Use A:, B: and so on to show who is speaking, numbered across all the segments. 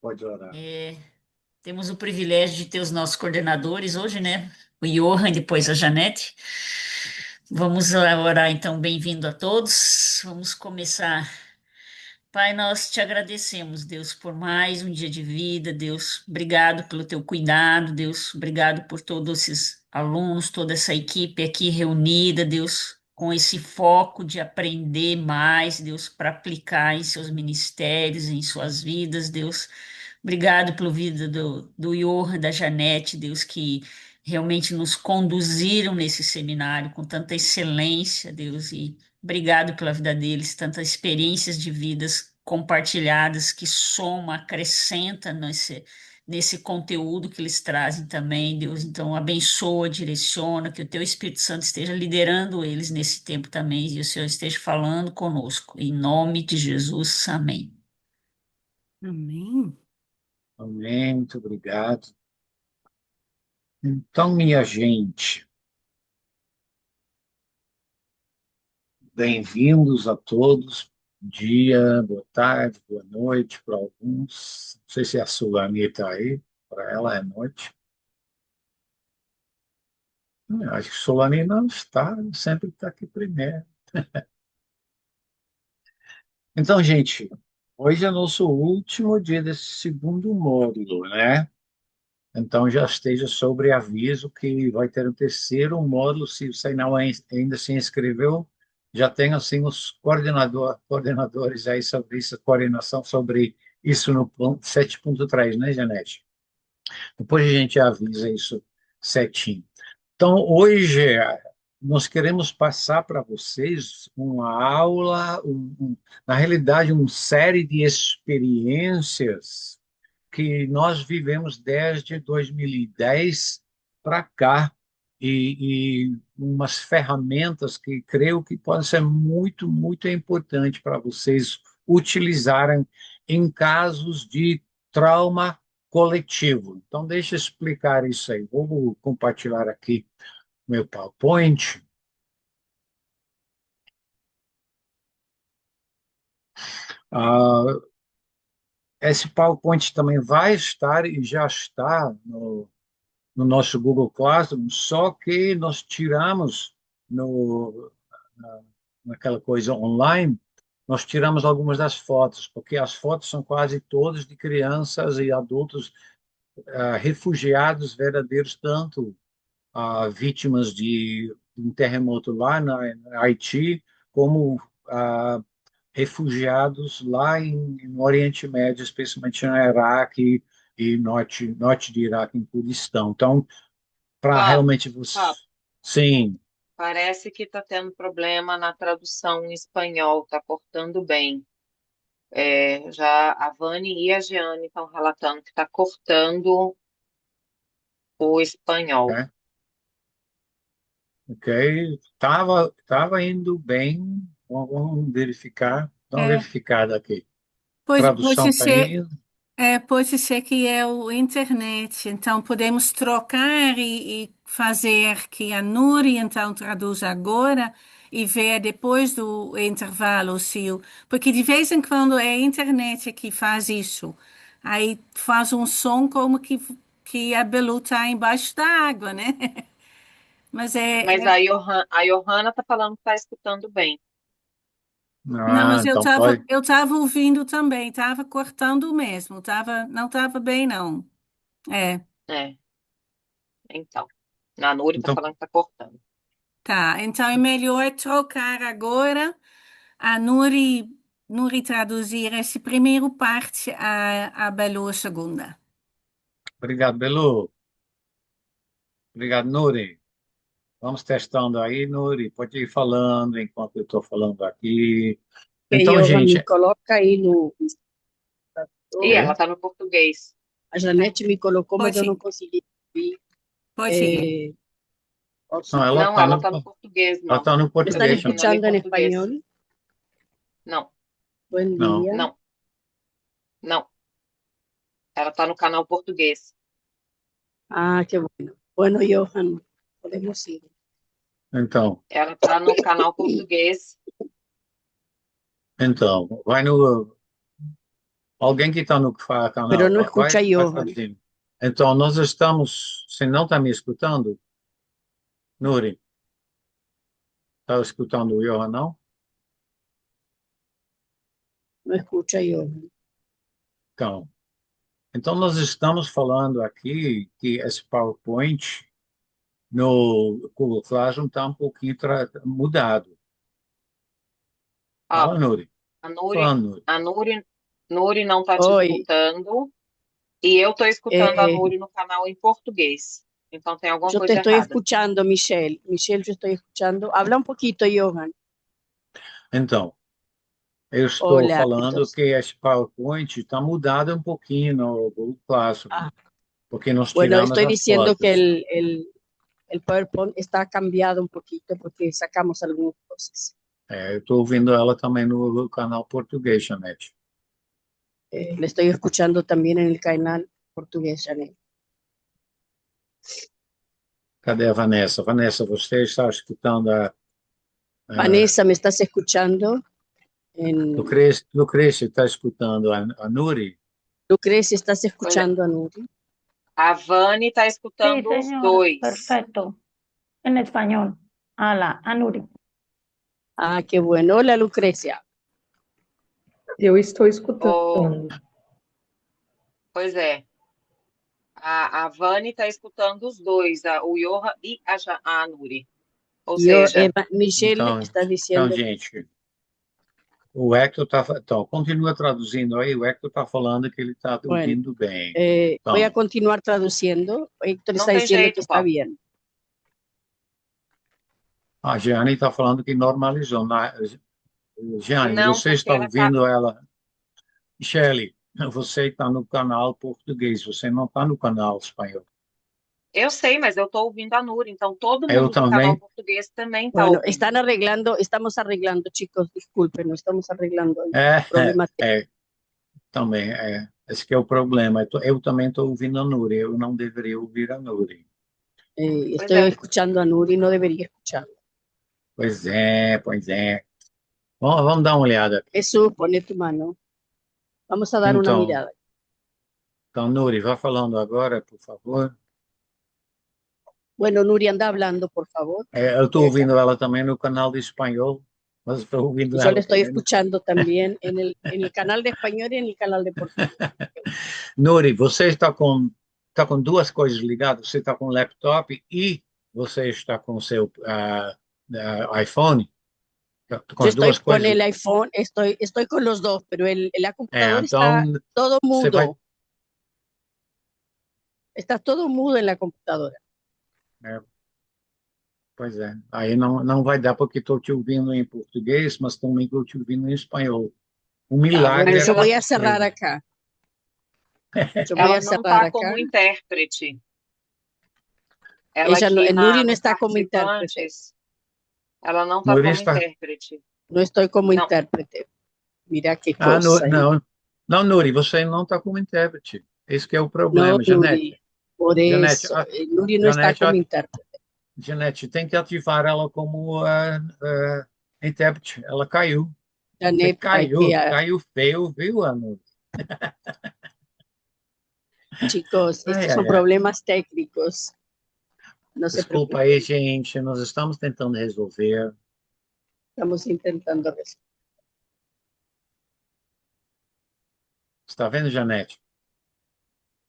A: Pode orar.
B: É, temos o privilégio de ter os nossos coordenadores hoje, né? O Johan e depois a Janete. Vamos orar, então, bem-vindo a todos. Vamos começar. Pai, nós te agradecemos, Deus, por mais um dia de vida, Deus. Obrigado pelo teu cuidado, Deus. Obrigado por todos esses alunos, toda essa equipe aqui reunida, Deus, com esse foco de aprender mais, Deus, para aplicar em seus ministérios, em suas vidas, Deus. Obrigado pela vida do Johan, da Janete, Deus, que realmente nos conduziram nesse seminário com tanta excelência, Deus, e obrigado pela vida deles, tantas experiências de vidas compartilhadas que soma, acrescenta nesse conteúdo que eles trazem também, Deus. Então, abençoa, direciona, que o teu Espírito Santo esteja liderando eles nesse tempo também e o Senhor esteja falando conosco. Em nome de Jesus, amém.
C: Amém.
A: Amém, muito obrigado. Então, minha gente, bem-vindos a todos. Bom dia, boa tarde, boa noite para alguns. Não sei se a Sulani está aí, para ela é noite. Acho que Sulani não está, sempre está aqui primeiro. Então, gente, hoje é nosso último dia desse segundo módulo, né? Então já esteja sobre aviso que vai ter um terceiro módulo, se você não ainda se inscreveu, já tem assim os coordenadores aí sobre isso, coordenação sobre isso no ponto 7.3, né, Janete? Depois a gente avisa isso certinho. Então, hoje nós queremos passar para vocês uma aula, na realidade, uma série de experiências que nós vivemos desde 2010 para cá e umas ferramentas que creio que podem ser muito, muito importantes para vocês utilizarem em casos de trauma coletivo. Então, deixa eu explicar isso aí. Vou compartilhar aqui meu PowerPoint. Ah, esse PowerPoint também vai estar e já está no nosso Google Classroom, só que nós tiramos no, na- naquela coisa online, nós tiramos algumas das fotos, porque as fotos são quase todas de crianças e adultos refugiados verdadeiros, tanto vítimas de um terremoto lá na Haiti, como refugiados lá no Oriente Médio, especialmente no Iraque e norte de Iraque, em Kurdistão. Então, para
D: Pablo,
A: realmente
D: Pablo,
A: sim,
D: parece que está tendo problema na tradução em espanhol, está cortando bem. Já a Vani e a Jeane estão relatando que está cortando o espanhol.
A: né? Ok, tava indo bem. Vamos verificar. Dá uma
C: É,
A: verificada aqui. Tradução
C: pode
A: está
C: ser,
A: indo.
C: pode ser que é o internet, então podemos trocar e fazer que a Nuri então traduz agora e ver depois do intervalo se o, porque de vez em quando é a internet que faz isso. Aí faz um som como que a Belu está embaixo da água, né? Mas
D: Mas a Johanna está falando que está escutando bem.
C: não,
A: Ah,
C: mas
A: então pode.
C: eu tava ouvindo também, tava cortando mesmo, não tava bem não. É.
D: É, então. A Nuri está
A: Então,
D: falando que está cortando.
C: Tá, então é melhor trocar agora a Nuri traduzir esse primeiro parte, a Belu a segunda.
A: obrigado, Belu. Obrigado, Nuri. Vamos testando aí, Nuri. Pode ir falando enquanto eu estou falando aqui.
E: Que
A: Então,
E: Johan me
A: gente,
E: coloca aí no
D: E
E: computador.
D: ela
A: é?
D: está no português.
E: A Janete me colocou, mas eu não
C: Pode,
E: consegui ouvir.
C: pode ir.
E: É,
A: Não,
E: ok.
D: Não, ela está no português,
A: ela
D: não.
A: tá no
E: ¿Me
D: Eu
E: están
D: estou
A: português
D: vendo
A: também.
D: ela em
E: escuchando en
D: português.
E: español?
D: Não,
E: Buen
A: Não.
E: día.
D: não, não. Ela está no canal português.
E: Ah, qué bueno. Bueno, Johan, podemos ir.
A: Então,
D: Ela está no canal português.
A: vai no. Alguém que está no
E: pero
A: canal,
E: no escucha a
A: vai
E: Johan.
A: traduzindo. Então, nós estamos. Você não está me escutando, Nuri? Está escutando o Johan, não?
E: No escucha a Johan.
A: Então, nós estamos falando aqui que esse PowerPoint no Google Classroom está um pouquinho mudado.
D: Ó,
A: Fala, Nuri.
D: a Nuri,
A: Falando, Nuri.
D: a Nuri, Nuri não está te
E: Oi,
D: escutando e eu estou escutando a
E: eh,
D: Nuri no canal em português. Então tem alguma
E: yo te
D: coisa
E: estoy
D: errada.
E: escuchando, Michelle. Michelle, yo estoy escuchando. Habla un poquito, Johan.
A: Então, eu estou
E: Hola,
A: falando
E: entonces.
A: que esse PowerPoint está mudado um pouquinho no Google Classroom,
E: Ah,
A: porque nós
E: bueno,
A: tiramos
E: estoy
A: as
E: diciendo que
A: fotos.
E: el PowerPoint está cambiado un poquito porque sacamos algunas cosas.
A: Eu estou ouvindo ela também no canal português, Janete.
E: Le estoy escuchando también en el canal portugués, Janet.
A: Cadê a Vanessa? Vanessa, você está escutando a
E: Vanessa, ¿me estás escuchando? En
A: Lucrecia está escutando a Nuri?
E: Lucrecia, ¿estás
D: Pois é,
E: escuchando a Nuri?
D: a Vani está
F: Sí,
D: escutando os
F: señora,
D: dois.
F: perfecto. En español. A la Anuri.
E: Ah, qué bueno. Hola, Lucrecia.
G: Eu estou
D: Oh,
G: escutando.
D: pois é, a Vani está escutando os dois, o Johan e a Nuri. Ou seja,
E: Michelle
A: Então,
E: está diciendo,
A: gente, o Hector está. Então, continua traduzindo aí. O Hector está falando que ele está
E: bueno,
A: ouvindo bem.
E: voy a
A: Então,
E: continuar traduciendo. Héctor
D: não
E: está
D: tem
E: diciendo que
D: jeito,
E: está
D: Paulo.
E: bien.
A: a Jeane está falando que normalizou. Jeane,
D: Não,
A: você
D: porque
A: está
D: ela tá.
A: ouvindo ela? Shelley, você está no canal português, você não está no canal espanhol.
D: Eu sei, mas eu estou ouvindo a Nuri, então todo
A: Eu
D: mundo do canal
A: também.
D: português também está
E: Bueno,
D: ouvindo.
E: estamos arreglando, chicos, disculpen, no estamos arreglando el
A: É,
E: problema.
A: também. Esse que é o problema. Eu também estou ouvindo a Nuri. Eu não deveria ouvir a Nuri.
D: Pois
E: Estoy
D: é.
E: escuchando a Nuri, no debería escucharlo.
A: Pois é, pois é. Bom, vamos dar uma olhada aqui.
E: Jesús, pone tu mano. Vamos a dar una
A: Então,
E: mirada.
A: Nuri, vá falando agora, por favor.
E: Bueno, Nuri, anda hablando, por favor.
A: Eu estou ouvindo ela também no canal de espanhol, mas estou ouvindo
E: Yo le
A: ela
E: estoy
A: também.
E: escuchando también en el canal de español y en el canal de portugués.
A: Nuri, você está com duas coisas ligadas. Você está com o laptop e você está com o seu iPhone. Tá com
E: Yo
A: as
E: estoy
A: duas
E: con
A: coisas.
E: el iPhone, estoy con los dos, pero la computadora
A: Então,
E: está todo
A: você vai.
E: mudo. Está todo mudo en la computadora.
A: Pois é. Aí não vai dar porque estou te ouvindo em português, mas também estou te ouvindo em espanhol. Um
E: Bueno,
A: milagre
E: yo voy a
A: aconteceu.
E: cerrar acá. Yo voy
D: Ela
E: a
D: não
E: cerrar
D: está
E: acá.
D: como intérprete. Ela
E: Ella no,
D: aqui
E: Nuri no
D: nos
E: está como intérprete.
D: participantes, ela não está
A: Nuri
D: como
A: está.
D: intérprete.
E: No estoy como
D: Não,
E: intérprete. Mira qué cosa.
A: Não, Nuri, você não está como intérprete. Esse que é o
E: No,
A: problema. Janete,
E: Nuri. Por
A: Janete,
E: eso. Nuri no está como intérprete.
A: Janete, tem que ativar ela como intérprete. Ela caiu. Você
E: Janet, hay que,
A: caiu feio, viu, Nuri?
E: chicos,
A: Ai,
E: estos
A: ai,
E: son
A: ai.
E: problemas técnicos. No se
A: Desculpa
E: preocupen.
A: aí, gente. Nós estamos tentando resolver.
E: Estamos intentando resolver.
A: Está vendo, Janete?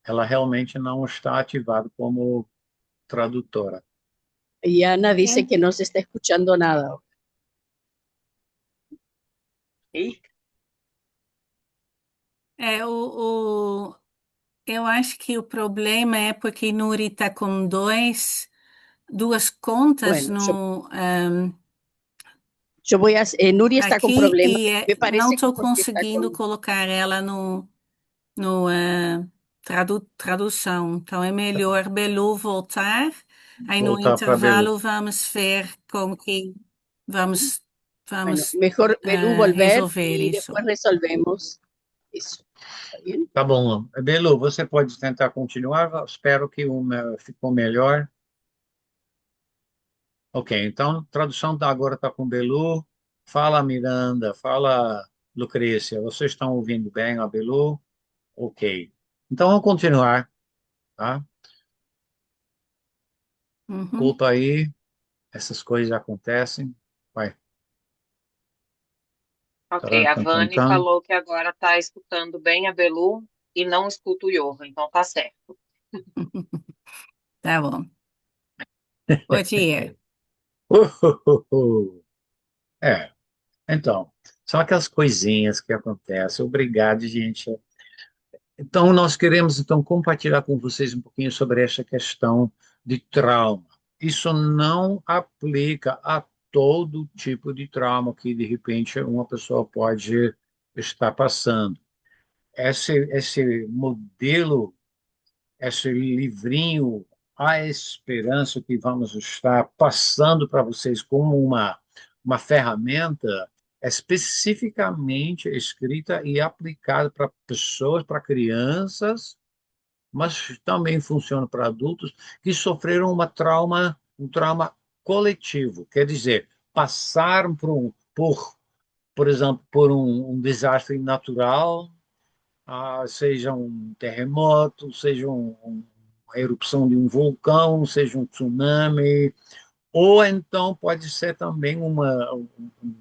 A: Ela realmente não está ativada como tradutora.
E: Y Ana dice
F: Sí.
E: que no se está escuchando nada.
D: Ih,
C: Eu acho que o problema é porque Nuri está com duas contas
E: Bueno,
C: no,
E: yo voy a, Nuri está con
C: aqui
E: problemas.
C: e
E: Me
C: não
E: parece que
C: estou
E: porque está
C: conseguindo
E: con...
C: colocar ela no tradução. Então é melhor Belu voltar. Aí no
A: Voltar para Belu.
C: intervalo vamos ver como que vamos
E: Bueno, mejor Belú volver
C: resolver
E: y
C: isso.
E: después resolvemos eso. ¿Está bien?
A: Tá bom. Belu, você pode tentar continuar? Espero que ficou melhor. Ok, então tradução agora está com Belu. Fala, Miranda. Fala, Lucrécia. Vocês estão ouvindo bem a Belu? Ok. Então, vamos continuar, tá?
C: Uhum.
A: Culpa aí, essas coisas acontecem. Vai.
D: Ok,
A: Taran,
D: a
A: tan, tan,
D: Vani
A: tan.
D: falou que agora está escutando bem a Belu e não escuta o Johan, então tá certo.
C: Tá bom. Pode ir.
A: É, então, são aquelas coisinhas que acontecem. Obrigado, gente. Então, nós queremos então compartilhar com vocês um pouquinho sobre essa questão de trauma. Isso não aplica a todo tipo de trauma que, de repente, uma pessoa pode estar passando. Esse modelo, esse livrinho, A Esperança, que vamos estar passando para vocês como uma ferramenta, é especificamente escrita e aplicada para pessoas, para crianças, mas também funciona para adultos que sofreram um trauma coletivo, quer dizer, passaram por exemplo, por um desastre natural, seja um terremoto, seja uma erupção de um vulcão, seja um tsunami, ou então pode ser também um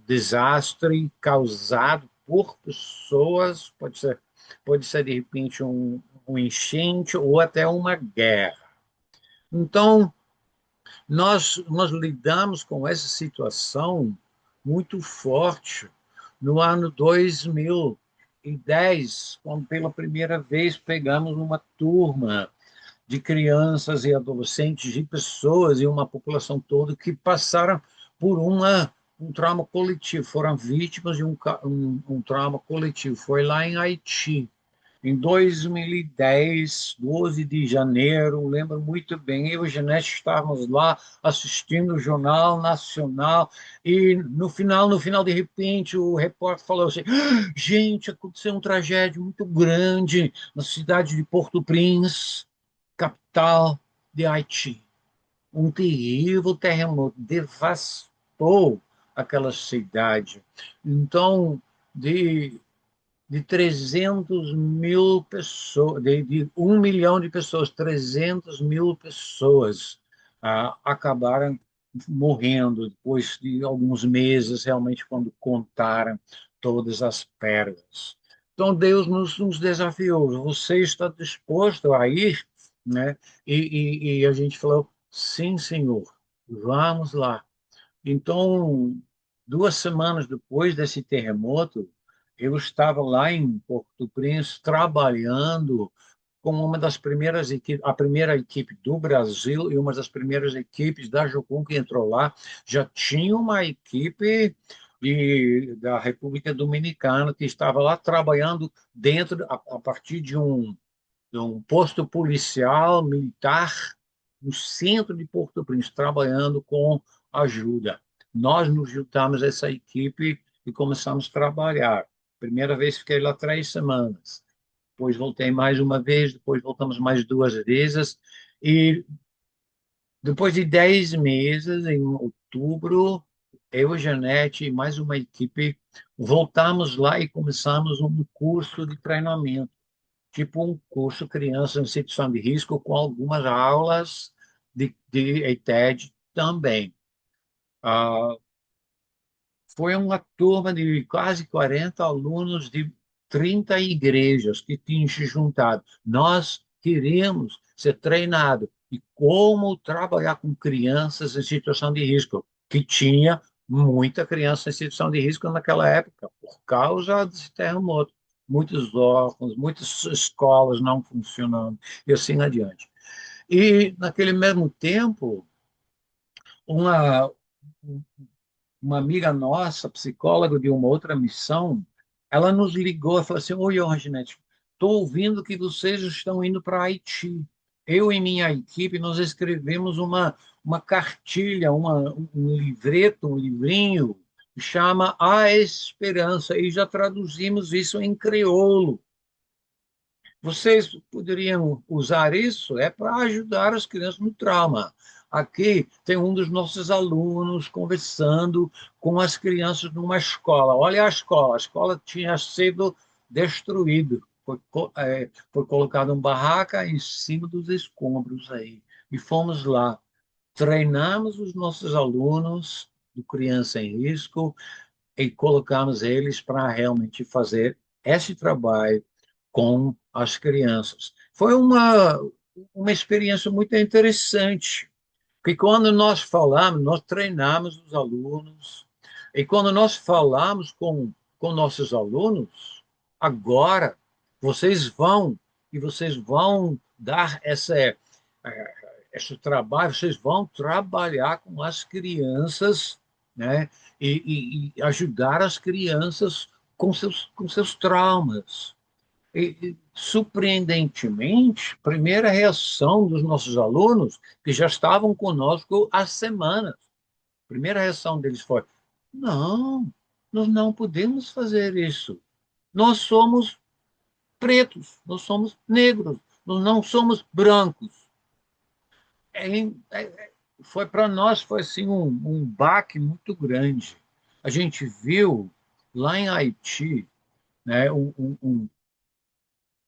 A: desastre causado por pessoas, pode ser de repente um enchente ou até uma guerra. Então, nós lidamos com essa situação muito forte no ano 2010, quando pela primeira vez pegamos uma turma de crianças e adolescentes, e pessoas e uma população toda que passaram por um trauma coletivo, foram vítimas de um trauma coletivo. Foi lá em Haiti, em 2010, 12 de janeiro, lembro muito bem, eu e a Janete estávamos lá assistindo o Jornal Nacional e no final, de repente, o repórter falou assim, gente, aconteceu um tragédia muito grande na cidade de Porto-Prince, capital de Haiti. Um terrível terremoto devastou aquela cidade. Então, de de 300 mil pessoas, de 1 milhão de pessoas, 300 mil pessoas acabaram morrendo depois de alguns meses, realmente, quando contaram todas as perdas. Então, Deus nos desafiou. Você está disposto a ir? Né? E a gente falou, sim, Senhor, vamos lá. Então, 2 semanas depois desse terremoto, eu estava lá em Porto Príncipe trabalhando com uma das primeiras equipes, a primeira equipe do Brasil e uma das primeiras equipes da Jocum que entrou lá. Já tinha uma equipe da República Dominicana que estava lá trabalhando a partir de um posto policial militar no centro de Porto Príncipe, trabalhando com ajuda. Nós nos juntamos a essa equipe e começamos a trabalhar. Primeira vez fiquei lá 3 semanas. Depois voltei mais uma vez, depois voltamos mais 2 vezes. E depois de 10 meses, em outubro, eu e Janete e mais uma equipe voltamos lá e começamos um curso de treinamento, tipo um curso Criança em Situação de Risco, com algumas aulas de ETED também. Ah, Foi uma turma de quase 40 alunos de 30 igrejas que tinham se juntado. Nós queríamos ser treinados e como trabalhar com crianças em situação de risco, que tinha muita criança em situação de risco naquela época, por causa desse terremoto. Muitos órfãos, muitas escolas não funcionando, e assim adiante. E, naquele mesmo tempo, uma, uma amiga nossa, psicóloga de uma outra missão, ela nos ligou e falou assim: oi, Orginete, estou ouvindo que vocês estão indo para Haiti. Eu e minha equipe, nós escrevemos uma cartilha, um livreto, um livrinho, que chama A Esperança, e já traduzimos isso em crioulo. Vocês poderiam usar isso para ajudar as crianças no trauma. Aqui tem um dos nossos alunos conversando com as crianças numa escola. Olha a escola tinha sido destruída. foi colocada uma barraca em cima dos escombros aí. E fomos lá, treinamos os nossos alunos do Criança em Risco e colocamos eles para realmente fazer esse trabalho com as crianças. Foi uma experiência muito interessante, porque quando nós falamos, nós treinamos os alunos, e quando nós falamos com nossos alunos, agora vocês vão dar esse trabalho, vocês vão trabalhar com as crianças, né? E ajudar as crianças com seus traumas. Surpreendentemente, a primeira reação dos nossos alunos, que já estavam conosco há semanas, a primeira reação deles foi: não, nós não podemos fazer isso. Nós somos pretos, nós somos negros, nós não somos brancos. É, foi para nós foi assim um baque muito grande. A gente viu lá em Haiti, né,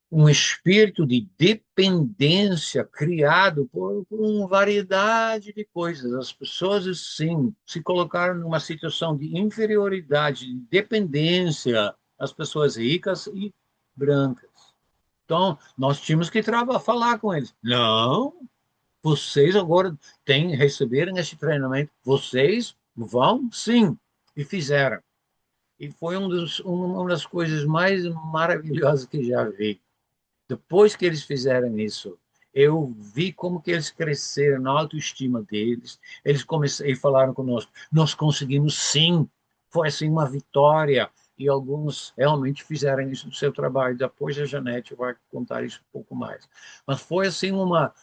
A: um espírito de dependência criado por uma variedade de coisas. As pessoas, sim, se colocaram numa situação de inferioridade, de dependência, as pessoas ricas e brancas. Então, nós tínhamos que falar com eles. Não, vocês agora receberam esse treinamento, vocês vão, sim, e fizeram. E foi uma das coisas mais maravilhosas que já vi. Depois que eles fizeram isso, eu vi como que eles cresceram na autoestima deles. Eles começaram e falaram conosco: nós conseguimos sim. Foi assim uma vitória. E alguns realmente fizeram isso no seu trabalho. Depois a Janete vai contar isso um pouco mais. Mas foi assim uma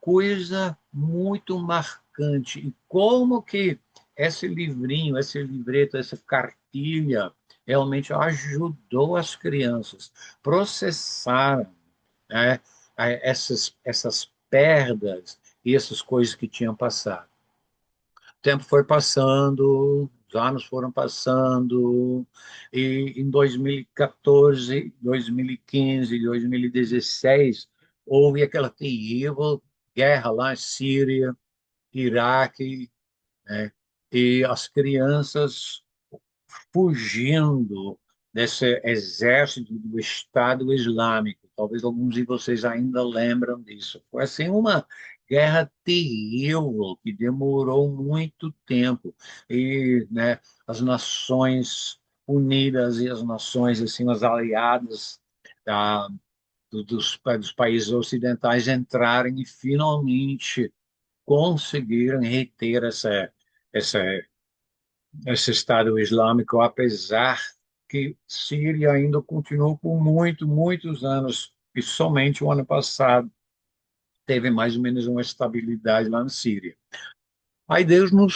A: coisa muito marcante. E como que esse livrinho, esse livreto, essa cartilha realmente ajudou as crianças a processar, né, essas perdas e essas coisas que tinham passado. O tempo foi passando, os anos foram passando, e em 2014, 2015, 2016, houve aquela terrível guerra lá em Síria, Iraque, né? E as crianças fugindo desse exército do Estado Islâmico. Talvez alguns de vocês ainda lembram disso. Foi assim uma guerra terrível que demorou muito tempo e, né, as Nações Unidas e as nações assim as aliadas da, dos países ocidentais entrarem e finalmente conseguiram reter essa esse Estado Islâmico, apesar que Síria ainda continuou por muitos anos, e somente o ano passado teve mais ou menos uma estabilidade lá na Síria. Aí Deus nos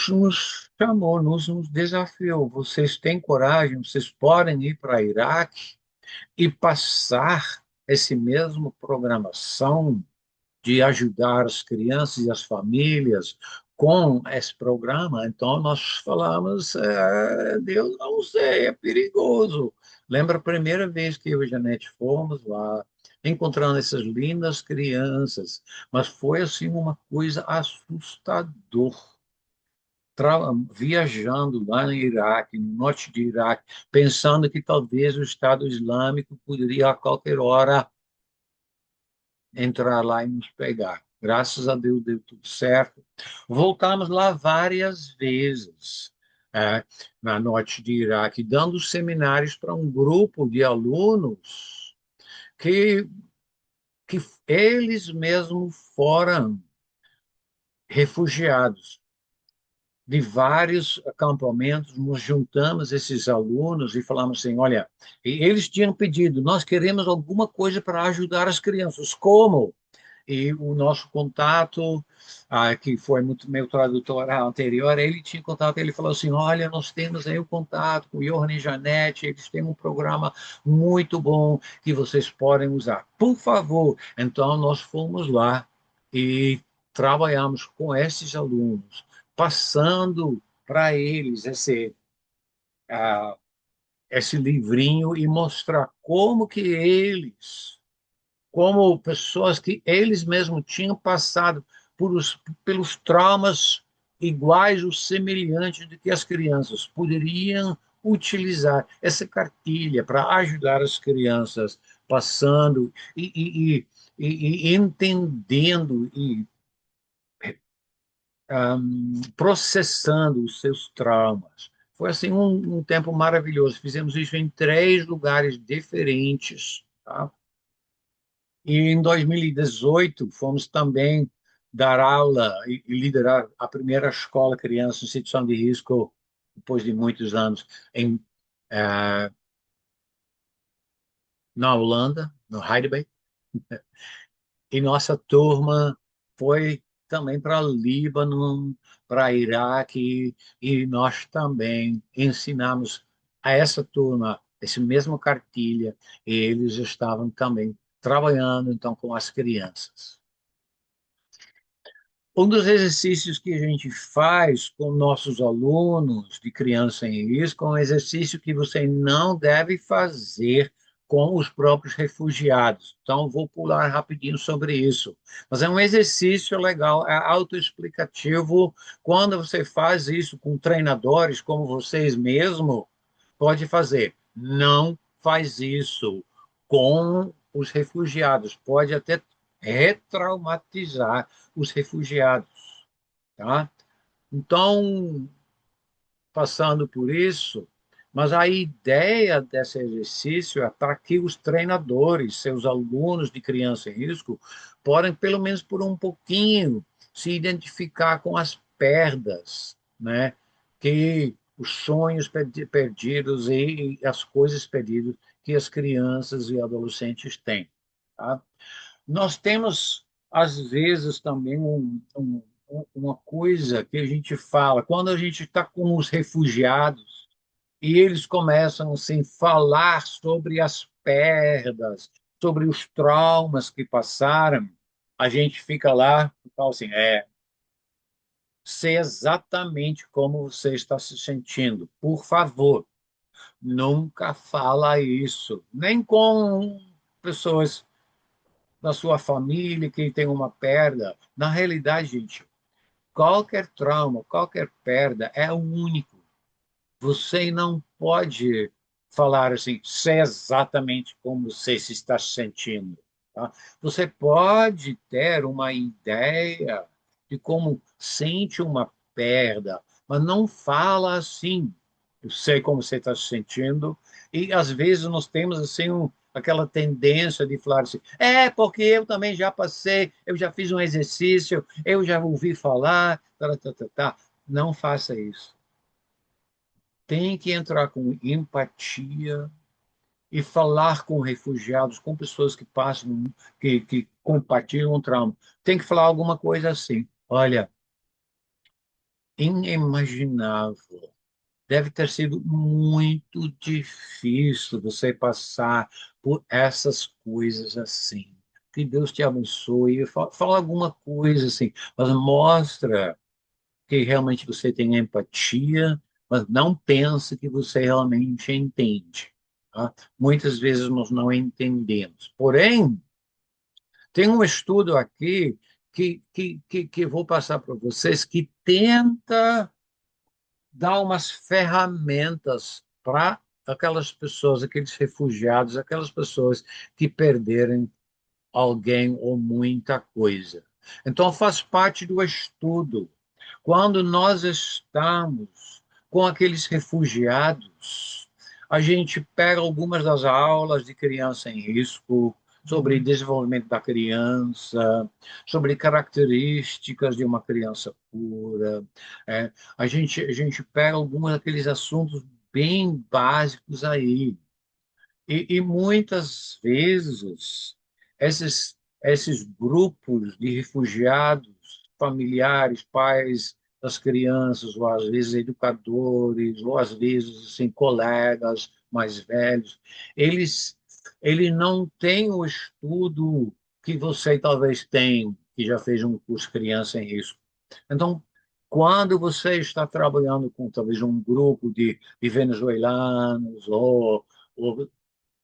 A: chamou, nos desafiou. Vocês têm coragem, vocês podem ir para Iraque e passar esse mesmo programação de ajudar as crianças e as famílias com esse programa. Então, nós falamos, Deus, não sei, é perigoso. Lembra a primeira vez que eu e a Janete fomos lá, encontrando essas lindas crianças, mas foi assim uma coisa assustadora. Viajando lá no Iraque, no norte de Iraque, pensando que talvez o Estado Islâmico poderia a qualquer hora entrar lá e nos pegar. Graças a Deus deu tudo certo. Voltamos lá várias vezes, na norte de Iraque, dando seminários para um grupo de alunos que, que eles mesmos foram refugiados de vários acampamentos, nos juntamos esses alunos e falamos assim, olha, eles tinham pedido, nós queremos alguma coisa para ajudar as crianças, como? E o nosso contato, que foi muito meu tradutor anterior, ele tinha contato, ele falou assim, olha, nós temos aí o contato com o Johan e Janete, eles têm um programa muito bom que vocês podem usar. Por favor. Então, nós fomos lá e trabalhamos com esses alunos, passando para eles esse livrinho e mostrar como que eles, como pessoas que eles mesmos tinham passado pelos traumas iguais ou semelhantes de que as crianças poderiam utilizar essa cartilha para ajudar as crianças passando e entendendo e processando os seus traumas. Foi assim um tempo maravilhoso. Fizemos isso em 3 lugares diferentes, tá? E em 2018 fomos também dar aula e liderar a primeira escola criança em situação de risco depois de muitos anos eh, na Holanda, no Heidelberg. E nossa turma foi também para Líbano, para Iraque, e nós também ensinamos a essa turma esse mesmo cartilha, e eles estavam também trabalhando então com as crianças. Um dos exercícios que a gente faz com nossos alunos de criança em risco é um exercício que você não deve fazer com os próprios refugiados. Então, vou pular rapidinho sobre isso. Mas é um exercício legal, é autoexplicativo. Quando você faz isso com treinadores como vocês mesmo, pode fazer. Não faz isso com os refugiados. Pode até retraumatizar os refugiados, tá? Então, passando por isso, mas a ideia desse exercício é para que os treinadores, seus alunos de criança em risco, podem, pelo menos por um pouquinho, se identificar com as perdas, né? Que os sonhos perdidos e as coisas perdidas que as crianças e adolescentes têm, tá? Nós temos, às vezes, também uma coisa que a gente fala, quando a gente está com os refugiados e eles começam assim, falar sobre as perdas, sobre os traumas que passaram, a gente fica lá e fala assim, sei exatamente como você está se sentindo. Por favor, nunca fala isso, nem com pessoas da sua família que tem uma perda. Na realidade, gente, qualquer trauma, qualquer perda é único. Você não pode falar assim, sei exatamente como você se está sentindo. Tá? Você pode ter uma ideia de como sente uma perda, mas não fala assim. Eu sei como você está se sentindo. E às vezes nós temos assim aquela tendência de falar assim, porque eu também já passei, eu já fiz um exercício, eu já ouvi falar, tá, tá, tá, tá. Não faça isso. Tem que entrar com empatia e falar com refugiados, com pessoas que passam, que compartilham um trauma. Tem que falar alguma coisa assim. Olha, inimaginável. Deve ter sido muito difícil você passar por essas coisas assim. Que Deus te abençoe. Fala alguma coisa assim, mas mostra que realmente você tem empatia, mas não pense que você realmente entende. Tá? Muitas vezes nós não entendemos. Porém, tem um estudo aqui que vou passar para vocês que tenta dar umas ferramentas para aquelas pessoas, aqueles refugiados, aquelas pessoas que perderem alguém ou muita coisa. Então, faz parte do estudo. Quando nós estamos com aqueles refugiados, a gente pega algumas das aulas de criança em risco, sobre desenvolvimento da criança, sobre características de uma criança pura. A gente pega alguns daqueles assuntos bem básicos aí. E muitas vezes esses grupos de refugiados, familiares, pais das crianças, ou às vezes educadores, ou às vezes assim, colegas mais velhos, eles não têm o estudo que você talvez tenha, que já fez um curso Criança em Risco. Então, Quando você está trabalhando com talvez um grupo de venezuelanos ou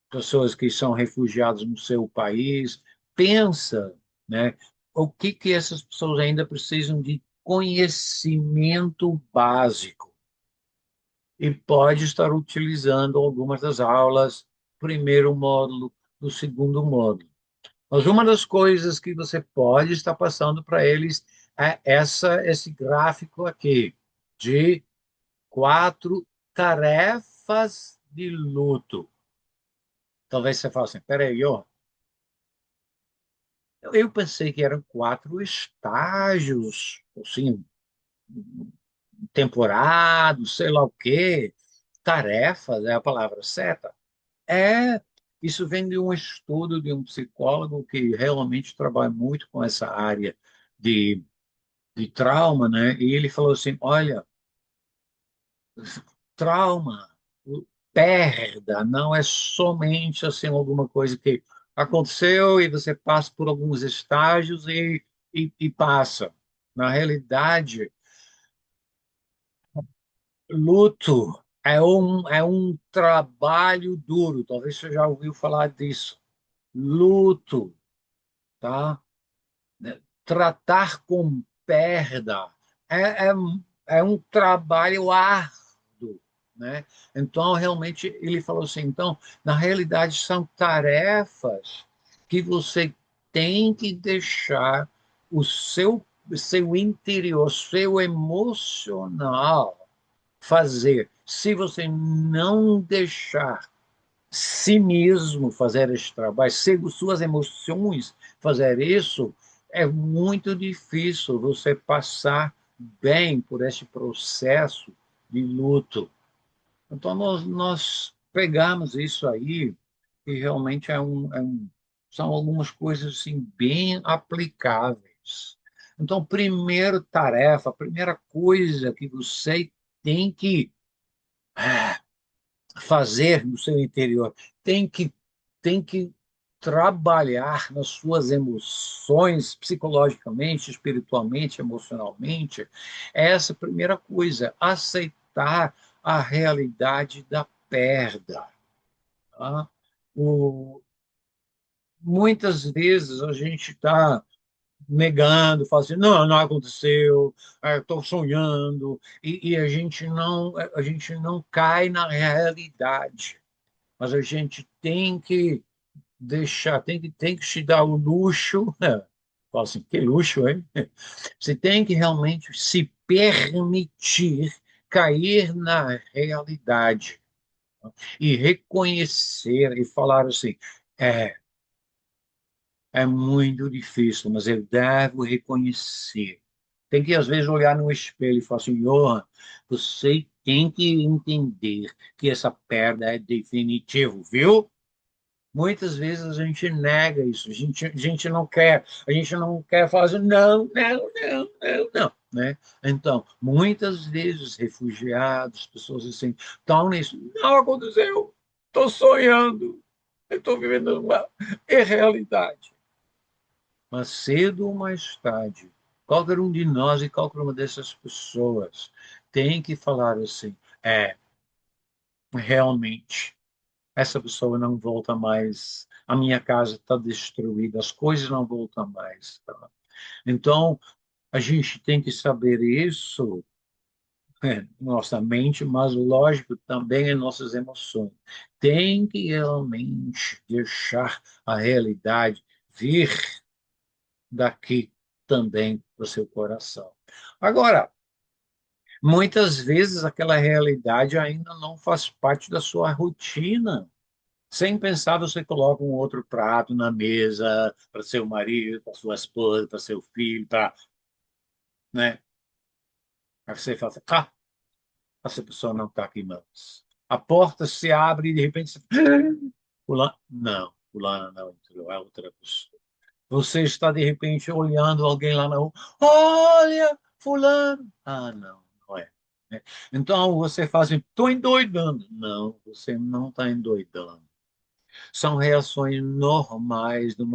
A: pessoas que são refugiados no seu país, pensa, né, o que que essas pessoas ainda precisam de conhecimento básico e pode estar utilizando algumas das aulas, primeiro módulo, do segundo módulo. Mas uma das coisas que você pode estar passando para eles é esse gráfico aqui, de 4 tarefas de luto. Talvez você fale assim, peraí, ó, eu pensei que eram 4 estágios, assim, temporados, sei lá o quê. Tarefas é a palavra certa. É, isso vem de um estudo de um psicólogo que realmente trabalha muito com essa área de, de trauma, né? E ele falou assim, olha, trauma, perda, não é somente assim alguma coisa que aconteceu e você passa por alguns estágios e passa. Na realidade, luto é um trabalho duro. Talvez você já ouviu falar disso. Luto, tá? Tratar com perda é, é, é um trabalho árduo, né? Então, realmente, ele falou assim, então, na realidade, são tarefas que você tem que deixar o seu interior, o seu emocional fazer. Se você não deixar si mesmo fazer esse trabalho, segundo suas emoções fazer isso, é muito difícil você passar bem por esse processo de luto. Então, nós pegamos isso aí, e realmente são algumas coisas assim, bem aplicáveis. Então, primeira tarefa, a primeira coisa que você tem que fazer no seu interior, tem que trabalhar nas suas emoções, psicologicamente, espiritualmente, emocionalmente. É essa primeira coisa, aceitar a realidade da perda. Tá? O, muitas vezes a gente está negando, fala assim, não, não aconteceu, estou sonhando, e a gente não cai na realidade. Mas a gente tem que deixar, tem que te dar o luxo, né? Fala assim, que luxo, hein? Você tem que realmente se permitir cair na realidade e reconhecer e falar assim, é, é muito difícil, mas eu devo reconhecer. Tem que, às vezes, olhar no espelho e falar assim, Johan, você tem que entender que essa perda é definitiva, viu? Muitas vezes a gente nega isso, a gente não quer falar assim, não, não, não, não, não, né? Então, muitas vezes refugiados, pessoas assim, estão nisso, não aconteceu, estou sonhando, estou vivendo uma irrealidade. Mas cedo ou mais tarde, qualquer um de nós e qualquer uma dessas pessoas tem que falar assim, realmente, essa pessoa não volta mais, a minha casa está destruída, as coisas não voltam mais. Tá? Então, a gente tem que saber isso, nossa mente, mas lógico também em nossas emoções. Tem que realmente deixar a realidade vir daqui também para o seu coração. Agora, muitas vezes aquela realidade ainda não faz parte da sua rotina. Sem pensar, você coloca um outro prato na mesa para seu marido, para sua esposa, para seu filho, para, né? Aí você fala, assim, essa pessoa não está aqui mais. A porta se abre e de repente você... Fulano, não, fulano não entrou, é outra pessoa. Você está de repente olhando alguém lá na rua, olha, fulano. Ah, não, não é. Né? Então você faz assim, estou endoidando. Não, você não está endoidando. São reações normais das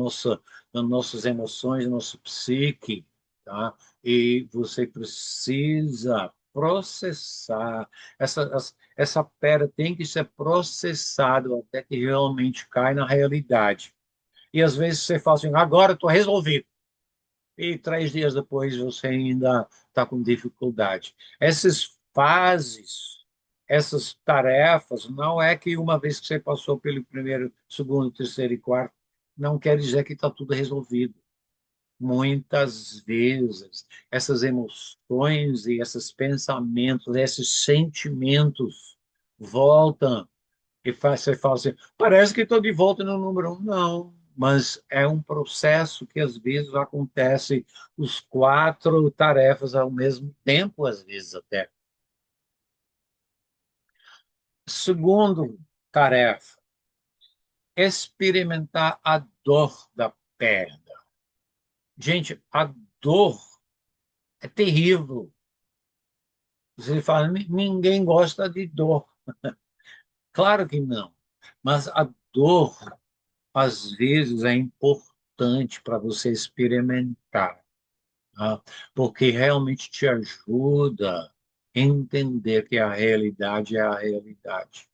A: nossas emoções, do nosso psique. tá? E você precisa processar. Essa pedra tem que ser processada até que realmente cai na realidade. E às vezes você fala assim, agora estou resolvido. E 3 dias depois você ainda está com dificuldade. Essas fases, essas tarefas, não é que uma vez que você passou pelo primeiro, segundo, terceiro e quarto, não quer dizer que está tudo resolvido. Muitas vezes, essas emoções e esses pensamentos, esses sentimentos voltam e você fala assim, parece que estou de volta no número um. Não, mas é um processo que às vezes acontece os quatro tarefas ao mesmo tempo, às vezes até. Segundo tarefa, experimentar a dor da perda. Gente, a dor é terrível. Você fala, ninguém gosta de dor. Claro que não. Mas a dor, às vezes, é importante para você experimentar, tá? Porque realmente te ajuda a entender que a realidade é a realidade.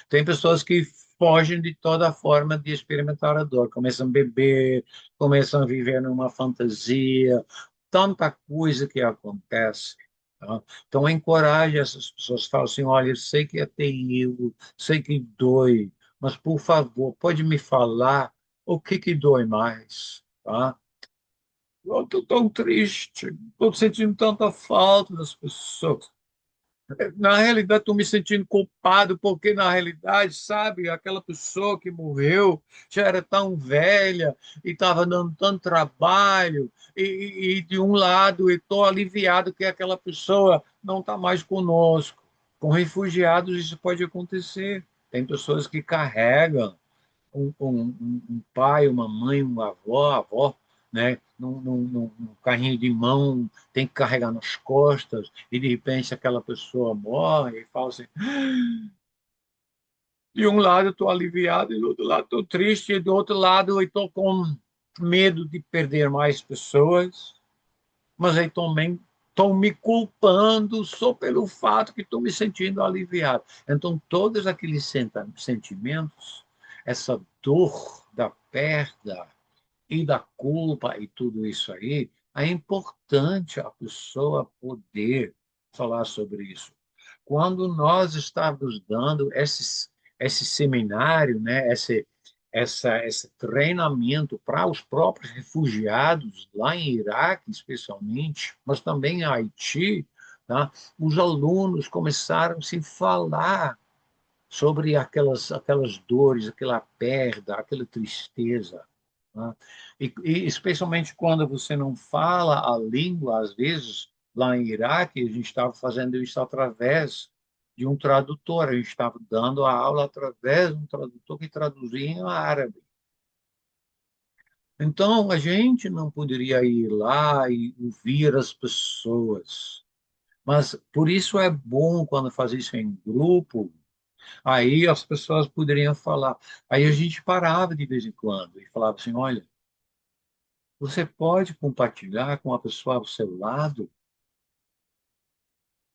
A: Tem pessoas que fogem de toda forma de experimentar a dor, começam a beber, começam a viver numa fantasia, tanta coisa que acontece. Tá? Então, encoraje essas pessoas, fala assim, olha, eu sei que é terrível, sei que dói, mas, por favor, pode me falar o que que dói mais, tá? Eu estou tão triste, estou sentindo tanta falta das pessoas. Na realidade, estou me sentindo culpado, porque, na realidade, sabe, aquela pessoa que morreu já era tão velha e estava dando tanto trabalho, e de um lado, eu estou aliviado que aquela pessoa não está mais conosco. Com refugiados, isso pode acontecer. Tem pessoas que carregam um pai, uma mãe, um avó, né, num carrinho de mão, tem que carregar nas costas, e de repente aquela pessoa morre e fala assim, de um lado eu estou aliviado, e do outro lado estou triste, e do outro lado eu estou com medo de perder mais pessoas, mas aí também estou me culpando só pelo fato que estou me sentindo aliviado. Então, todos aqueles sentimentos, essa dor da perda e da culpa e tudo isso aí, é importante a pessoa poder falar sobre isso. Quando nós estávamos dando esse seminário, né, esse treinamento para os próprios refugiados, lá em Iraque, especialmente, mas também em Haiti, tá? Os alunos começaram a se falar sobre aquelas dores, aquela perda, aquela tristeza. Né? E especialmente quando você não fala a língua, às vezes, lá em Iraque, a gente estava fazendo isso através de um tradutor, a gente estava dando a aula através de um tradutor que traduzia em árabe. Então, a gente não poderia ir lá e ouvir as pessoas. Mas por isso é bom quando faz isso em grupo. Aí as pessoas poderiam falar. Aí a gente parava de vez em quando e falava assim: olha, você pode compartilhar com a pessoa ao seu lado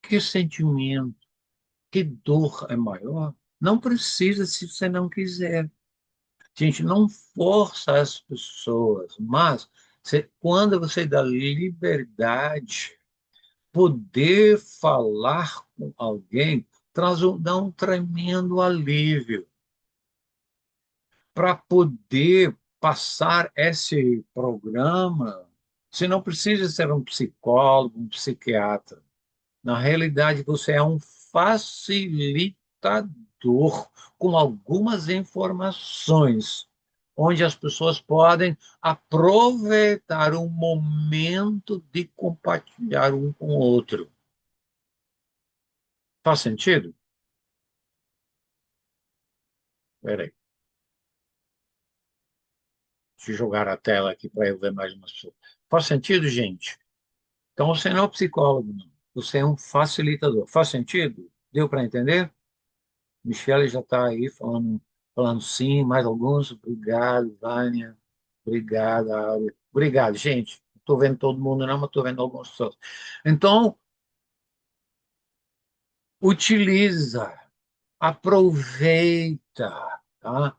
A: que sentimento, que dor é maior? Não precisa se você não quiser. A gente não força as pessoas, mas quando você dá liberdade, poder falar com alguém dá um tremendo alívio. Para poder passar esse programa, você não precisa ser um psicólogo, um psiquiatra. Na realidade, você é um facilitador com algumas informações, onde as pessoas podem aproveitar o momento de compartilhar um com o outro. Faz sentido? Peraí, deixa eu jogar a tela aqui para eu ver mais umas pessoas. Faz sentido, gente? Então, você não é um psicólogo, não. Você é um facilitador. Faz sentido? Deu para entender? Michele já está aí falando sim, mais alguns. Obrigado, Vânia. Obrigado, Áurea. Obrigado, gente. estou vendo todo mundo não, mas estou vendo algumas pessoas. Então, utiliza, aproveita, tá?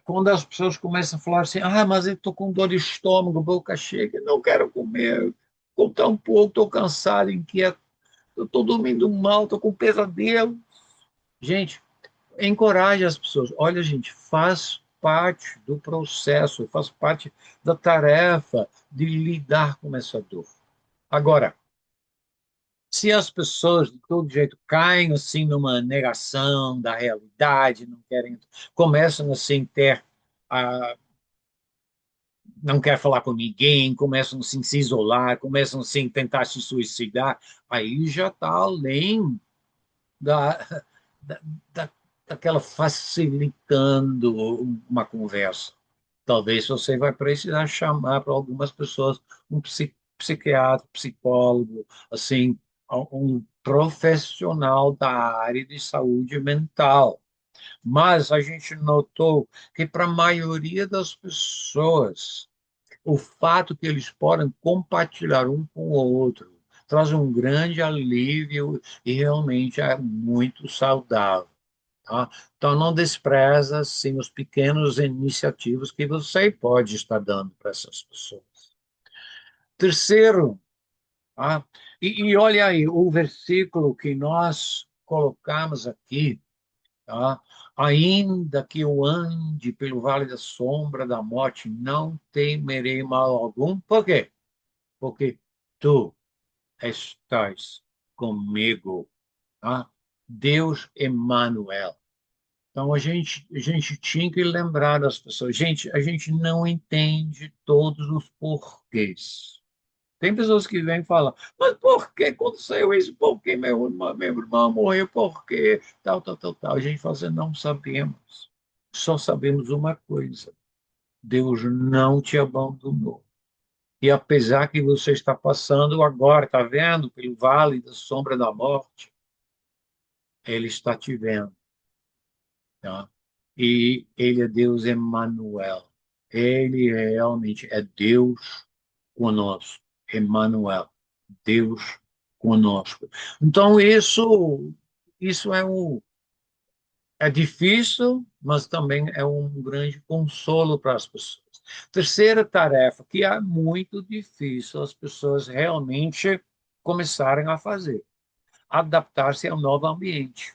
A: Quando as pessoas começam a falar assim, mas eu estou com dor de estômago, boca cheia, não quero comer, estou tão pouco, estou cansado, inquieto, estou dormindo mal, estou com pesadelo. Gente, encoraje as pessoas. Olha, gente, faz parte do processo, faz parte da tarefa de lidar com essa dor. Agora, se as pessoas de todo jeito caem assim numa negação da realidade, não querem, começam assim ter a não quer falar com ninguém, começam assim, se isolar, começam assim, tentar se suicidar, aí já está além da, da, da, daquela facilitando uma conversa. Talvez você vai precisar chamar para algumas pessoas um psiquiatra, psicólogo, assim, um profissional da área de saúde mental. Mas a gente notou que para a maioria das pessoas, o fato que eles podem compartilhar um com o outro traz um grande alívio e realmente é muito saudável. Tá? Então, não despreza assim, os pequenos iniciativas que você pode estar dando para essas pessoas. Terceiro, tá? E olha aí, o versículo que nós colocamos aqui, tá? Ainda que eu ande pelo vale da sombra da morte, não temerei mal algum. Por quê? Porque tu estás comigo. Tá? Deus Emmanuel. Então, a gente tinha que lembrar das pessoas. Gente, a gente não entende todos os porquês. Tem pessoas que vêm e falam, mas por que aconteceu isso? Por que meu irmão morreu? Por quê? Tal, tal, tal, tal. A gente fala assim, não sabemos. Só sabemos uma coisa. Deus não te abandonou. E apesar que você está passando agora, está vendo, pelo vale da sombra da morte, Ele está te vendo. Tá? E ele é Deus Emmanuel. Ele realmente é Deus conosco. Emmanuel, Deus conosco. Então isso é difícil, mas também é um grande consolo para as pessoas. Terceira tarefa que é muito difícil as pessoas realmente começarem a fazer adaptar-se ao novo ambiente.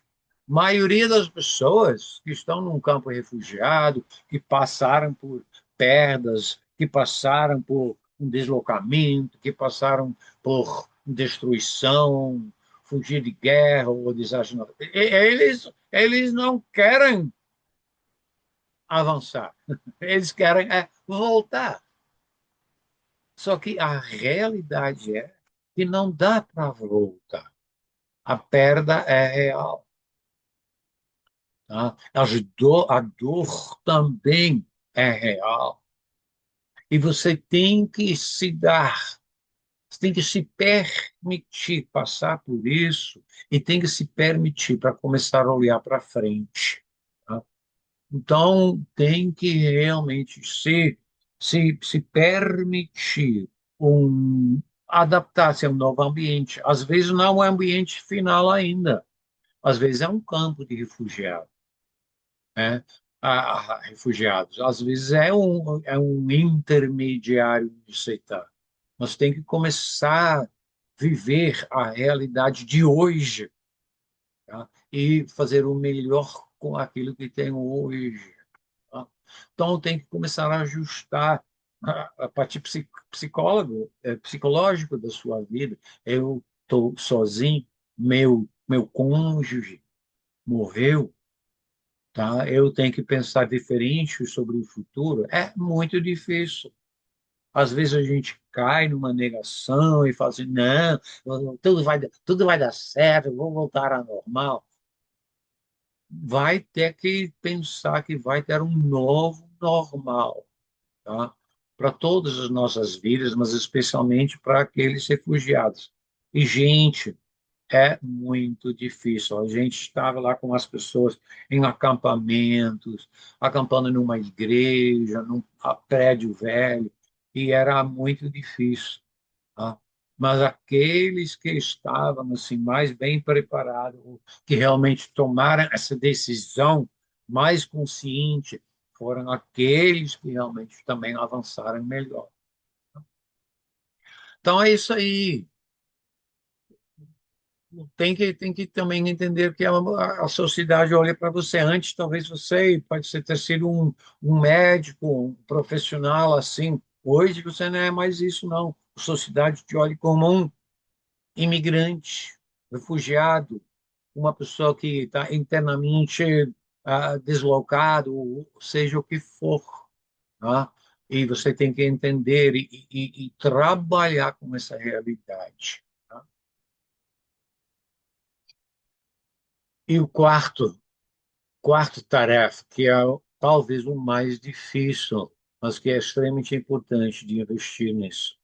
A: A maioria das pessoas que estão num campo refugiado, que passaram por perdas, que passaram por um deslocamento, que passaram por destruição, fugir de guerra ou desastre, eles não querem avançar, eles querem voltar. Só que a realidade é que não dá para voltar. A perda é real. Tá? A dor também é real. E você tem que se dar, você tem que se permitir passar por isso e tem que se permitir para começar a olhar para frente. Tá? Então, tem que realmente se permitir adaptar-se a um novo ambiente. Às vezes não é um ambiente final ainda. Às vezes é um campo de refugiados, né, a refugiados. Às vezes é um intermediário de aceitar. Nós temos que começar a viver a realidade de hoje, tá? E fazer o melhor com aquilo que tem hoje. Tá? Então, tem que começar a ajustar a parte psicológico da sua vida. Eu estou sozinho, meu cônjuge morreu, tá? Eu tenho que pensar diferente sobre o futuro. É muito difícil. Às vezes a gente cai numa negação e fala assim, não, tudo vai dar certo, eu vou voltar ao normal. Vai ter que pensar que vai ter um novo normal, tá? Para todas as nossas vidas, mas especialmente para aqueles refugiados. E, gente, é muito difícil. A gente estava lá com as pessoas em acampamentos, acampando numa igreja, num prédio velho. e era muito difícil, tá? Mas aqueles que estavam assim mais bem preparados, que realmente tomaram essa decisão mais consciente, foram aqueles que realmente também avançaram melhor. Então é isso aí. Tem que também entender que a sociedade olha para você. Antes, talvez você pode ser ter sido um médico, um profissional assim. Hoje você não é mais isso, não. A sociedade te olha como um imigrante, refugiado, uma pessoa que está internamente deslocado, seja o que for, tá? E você tem que entender e trabalhar com essa realidade. Tá? E o quarto tarefa, que é talvez o mais difícil, mas que é extremamente importante de investir nisso,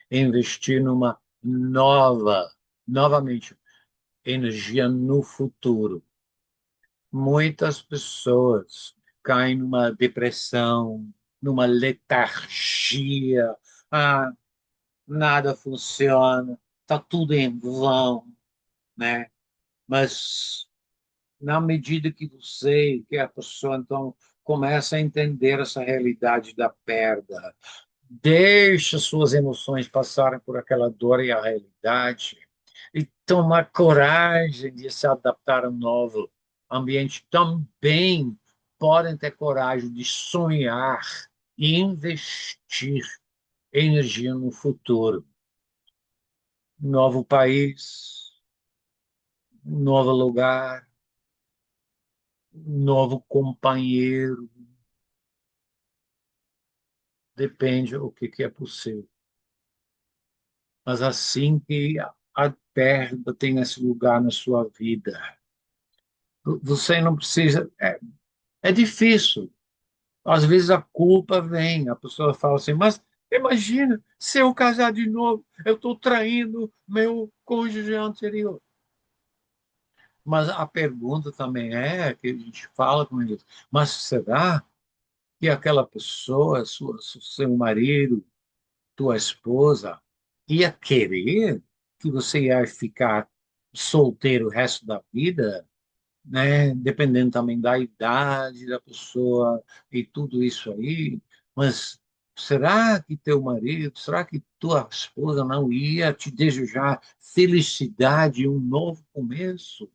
A: é investir numa novamente, energia no futuro. Muitas pessoas caem numa depressão, numa letargia, ah, nada funciona, está tudo em vão, né? Mas na medida que você, que a pessoa, então, começa a entender essa realidade da perda, deixa suas emoções passarem por aquela dor e a realidade, e tomar coragem de se adaptar a um novo ambiente, também podem ter coragem de sonhar e investir energia no futuro. Novo país, novo lugar, novo companheiro, depende o que é possível. Mas assim que a perda tem esse lugar na sua vida, você não precisa. É difícil. Às vezes a culpa vem, a pessoa fala assim, mas imagina, se eu casar de novo, eu estou traindo meu cônjuge anterior. Mas a pergunta também é, que a gente fala com eles, mas será que aquela pessoa, seu marido, tua esposa, ia querer que você ia ficar solteiro o resto da vida? Né? Dependendo também da idade da pessoa e tudo isso aí. Mas será que teu marido, será que tua esposa não ia te desejar felicidade e um novo começo?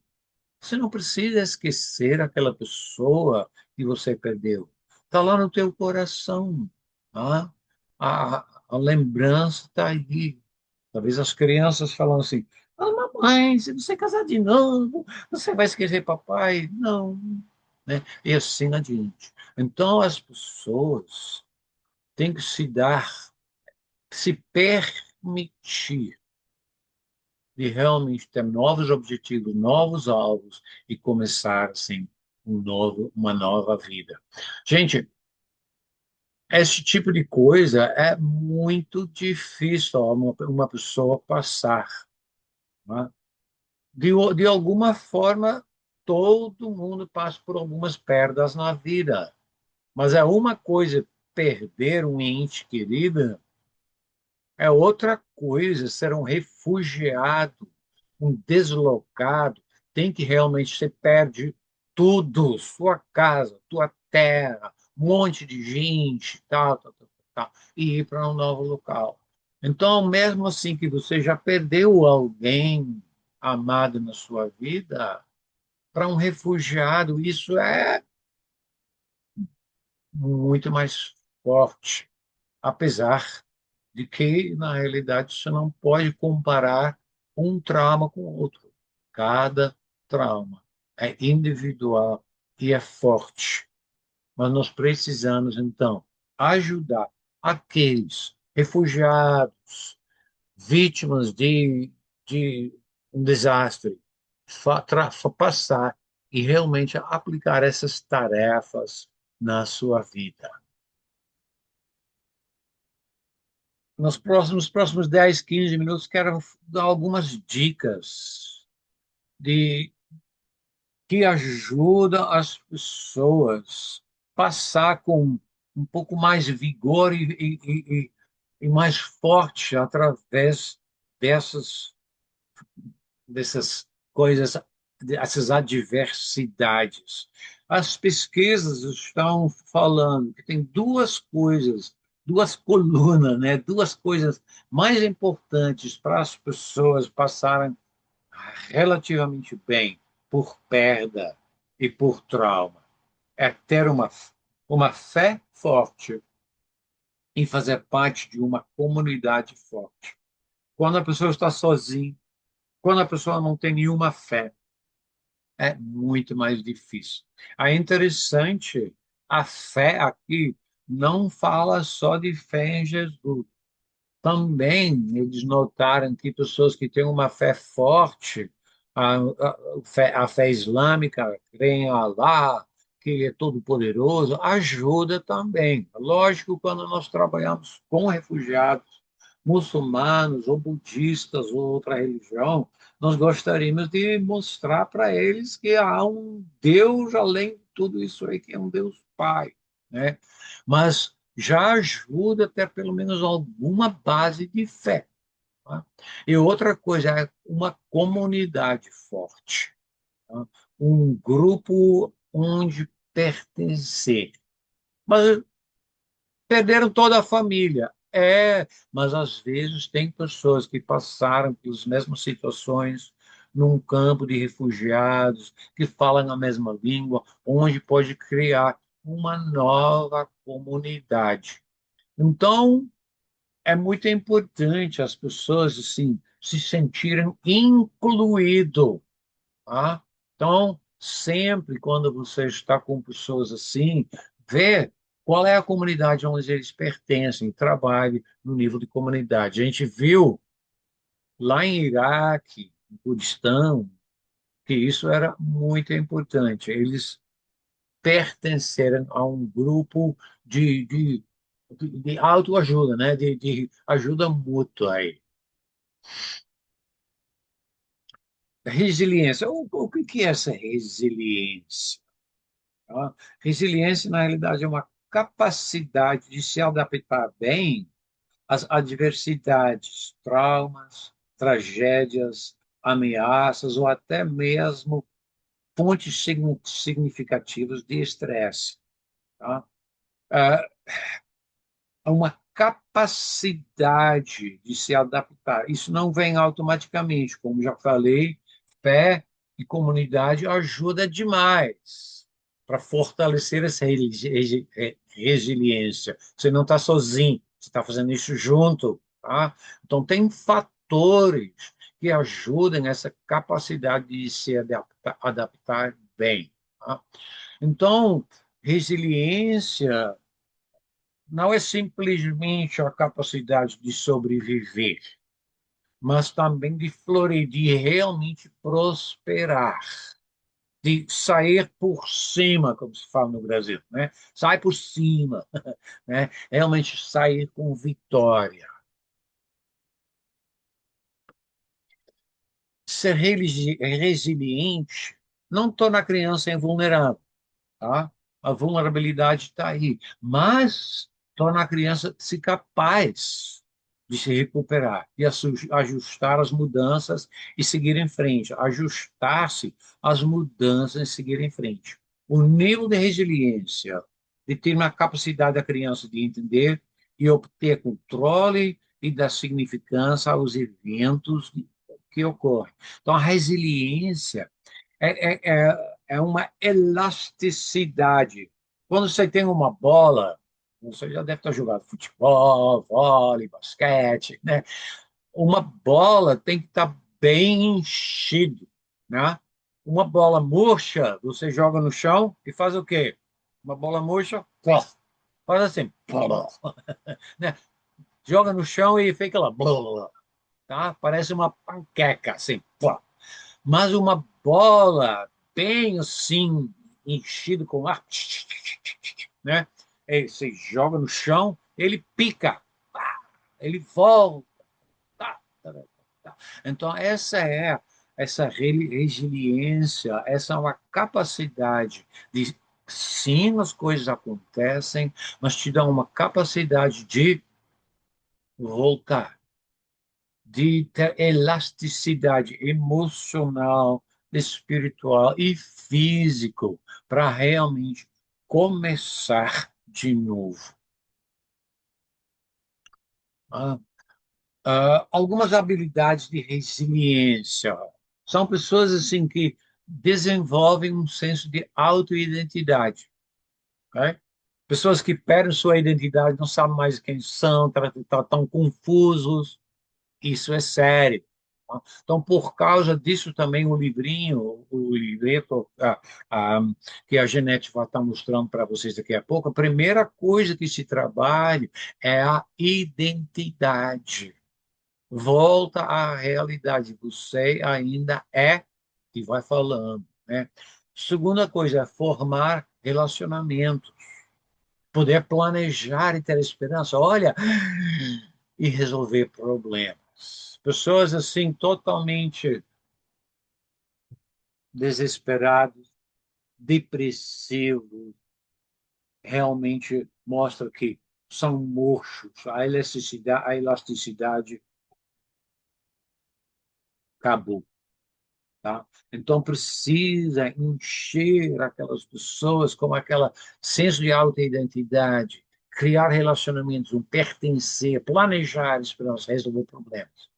A: Você não precisa esquecer aquela pessoa que você perdeu. Está lá no teu coração. Tá? A lembrança está aí. Talvez as crianças falam assim: ah, mamãe, se você casar de novo, você vai esquecer papai? Não. Né? E assim adiante. Então, as pessoas têm que se permitir de realmente ter novos objetivos, novos alvos e começar, assim, uma nova vida. Gente, esse tipo de coisa é muito difícil uma pessoa passar. Né? De alguma forma, todo mundo passa por algumas perdas na vida, mas é uma coisa perder um ente querido, é outra coisa ser um refugiado, um deslocado. Tem que realmente você perde tudo, sua casa, tua terra, um monte de gente, tal, tal, tal, tal, e ir para um novo local. Então, mesmo assim que você já perdeu alguém amado na sua vida, para um refugiado, isso é muito mais forte, apesar de que, na realidade, você não pode comparar um trauma com o outro. Cada trauma é individual e é forte. Mas nós precisamos, então, ajudar aqueles refugiados, vítimas de um desastre, passar e realmente aplicar essas tarefas na sua vida. Nos próximos 10, 15 minutos, quero dar algumas dicas de que ajudam as pessoas a passar com um pouco mais de vigor e mais forte através dessas, dessas coisas, dessas adversidades. As pesquisas estão falando que tem duas coisas, duas colunas, né? Duas coisas mais importantes para as pessoas passarem relativamente bem por perda e por trauma. É ter uma fé forte em fazer parte de uma comunidade forte. Quando a pessoa está sozinha, quando a pessoa não tem nenhuma fé, é muito mais difícil. É interessante, a fé aqui não fala só de fé em Jesus. Também eles notaram que pessoas que têm uma fé forte, a fé islâmica, creem em Allah, que Ele é todo-poderoso, ajuda também. Lógico, quando nós trabalhamos com refugiados, muçulmanos ou budistas ou outra religião, nós gostaríamos de mostrar para eles que há um Deus além de tudo isso aí, que é um Deus Pai, né? Mas já ajuda a ter pelo menos alguma base de fé. Tá? E outra coisa é uma comunidade forte, tá? Um grupo onde pertencer. Mas perderam toda a família. É, mas às vezes tem pessoas que passaram pelas mesmas situações num campo de refugiados, que falam a mesma língua, onde pode criar uma nova comunidade. Então, é muito importante as pessoas assim se sentirem incluído, tá? Então, sempre quando você está com pessoas assim, vê qual é a comunidade onde eles pertencem, trabalhe no nível de comunidade. A gente viu lá em Iraque, no Kurdistão, que isso era muito importante. Eles pertencerem a um grupo de autoajuda, né? De ajuda mútua aí. Resiliência. O que é essa resiliência? Tá? Resiliência, na realidade, é uma capacidade de se adaptar bem às adversidades, traumas, tragédias, ameaças ou até mesmo fontes significativas de estresse. Tá? Ah, a uma capacidade de se adaptar. Isso não vem automaticamente, como já falei, fé e comunidade ajuda demais para fortalecer essa resiliência. Você não está sozinho, você está fazendo isso junto, tá? Então tem fatores que ajudam essa capacidade de se adaptar bem, tá? Então, resiliência não é simplesmente a capacidade de sobreviver, mas também de florir, de realmente prosperar, de sair por cima, como se fala no Brasil, né? Sai por cima, né? Realmente sair com vitória. Ser resiliente não torna a criança invulnerável, tá? A vulnerabilidade está aí, mas torna a criança se capaz de se recuperar e ajustar as mudanças e seguir em frente, ajustar-se às mudanças e seguir em frente. O nível de resiliência determina a capacidade da criança de entender e obter controle e dar significância aos eventos que ocorrem. Então, a resiliência é uma elasticidade. Quando você tem uma bola, você já deve estar jogando futebol, vôlei, basquete, né? Uma bola tem que estar bem enchido, né? Uma bola murcha, você joga no chão e faz o quê? Uma bola murcha, plof, faz assim, plof, né? Joga no chão e fica lá, blá, tá? Parece uma panqueca, assim, plof. Mas uma bola bem assim, enchido com ar, né? Aí você joga no chão, ele pica, ele volta. Tá, tá, tá, tá. Então, essa resiliência, essa é uma capacidade de, sim, as coisas acontecem, mas te dá uma capacidade de voltar, de ter elasticidade emocional, espiritual e físico para realmente começar de novo. Ah, algumas habilidades de resiliência. São pessoas assim que desenvolvem um senso de autoidentidade, ok? Pessoas que perdem sua identidade, não sabem mais quem são, estão confusos. Isso é sério. Tá? Então, por causa disso também o livreto que a Genete vai estar mostrando para vocês daqui a pouco, a primeira coisa que se trabalha é a identidade. Volta à realidade. Você ainda é, e vai falando, né? Segunda coisa é formar relacionamentos, poder planejar e ter esperança. Olha, e resolver problemas. Pessoas assim totalmente desesperadas, depressivos, realmente mostra que são murchos. A elasticidade acabou. Tá? Então precisa encher aquelas pessoas com aquela senso de autoidentidade, criar relacionamentos, um pertencer, planejar esperança, resolver problemas.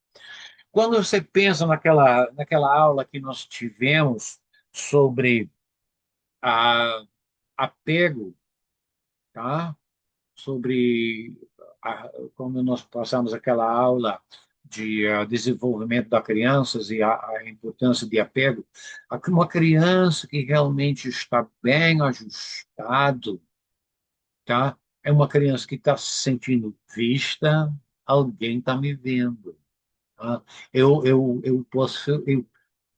A: Quando você pensa naquela aula que nós tivemos sobre apego, tá? Sobre como nós passamos aquela aula de desenvolvimento das crianças e a importância de apego, uma criança que realmente está bem ajustado, tá? É uma criança que está se sentindo vista, alguém está me vendo. Tá? Eu posso,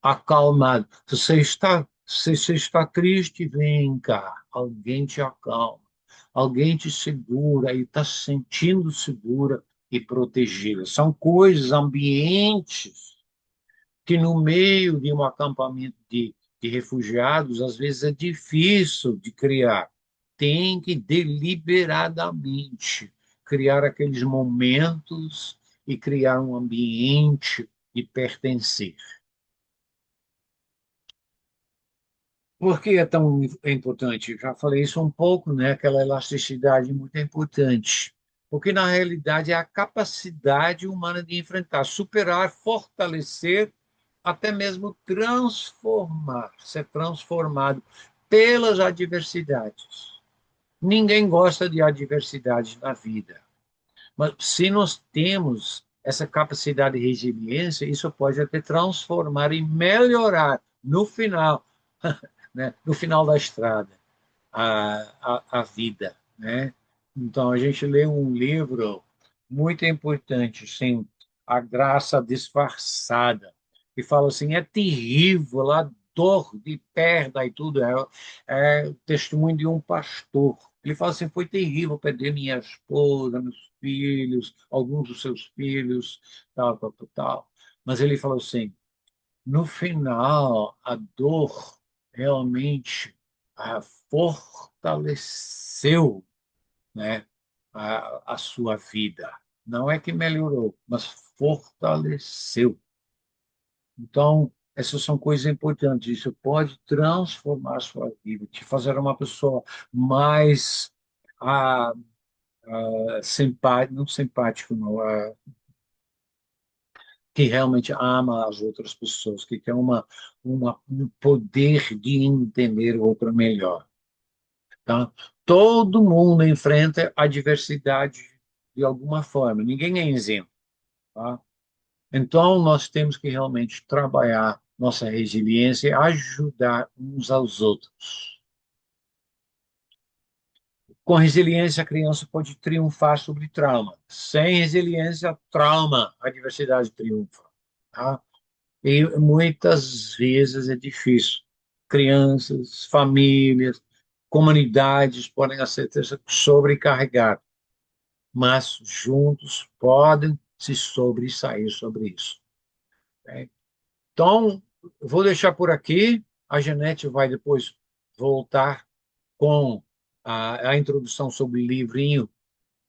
A: acalmado. Se você está triste, vem cá. Alguém te acalma. Alguém te segura e está se sentindo segura e protegida. São coisas, ambientes que no meio de um acampamento de refugiados, às vezes é difícil de criar. Tem que deliberadamente criar aqueles momentos e criar um ambiente de pertencer. Por que é tão importante? Já falei isso um pouco, né? Aquela elasticidade muito importante. Porque, na realidade, é a capacidade humana de enfrentar, superar, fortalecer, até mesmo transformar, ser transformado pelas adversidades. Ninguém gosta de adversidade na vida. Mas se nós temos essa capacidade de resiliência, isso pode até transformar e melhorar no final, né, no final da estrada, a vida, né? Então, a gente lê um livro muito importante, assim, A Graça Disfarçada, que fala assim, é terrível a dor de perda e tudo, é o testemunho de um pastor. Ele fala assim, foi terrível perder minha esposa, meus filhos, alguns dos seus filhos, tal, tal, tal, tal. Mas ele falou assim, no final, a dor realmente fortaleceu, né, a sua vida. Não é que melhorou, mas fortaleceu. Então, essas são coisas importantes. Isso pode transformar a sua vida, te fazer uma pessoa mais simpática, não simpático, não, que realmente ama as outras pessoas, que tem um poder de entender o outro melhor. Tá? Todo mundo enfrenta adversidade de alguma forma, ninguém é isento. Tá? Então, nós temos que realmente trabalhar nossa resiliência e ajudar uns aos outros. Com resiliência, a criança pode triunfar sobre trauma. Sem resiliência, trauma, a adversidade triunfa. Tá? E muitas vezes é difícil. Crianças, famílias, comunidades podem ser sobrecarregadas, mas juntos podem se sobressair sobre isso. Né? Então, vou deixar por aqui. A Janete vai depois voltar com a introdução sobre o livrinho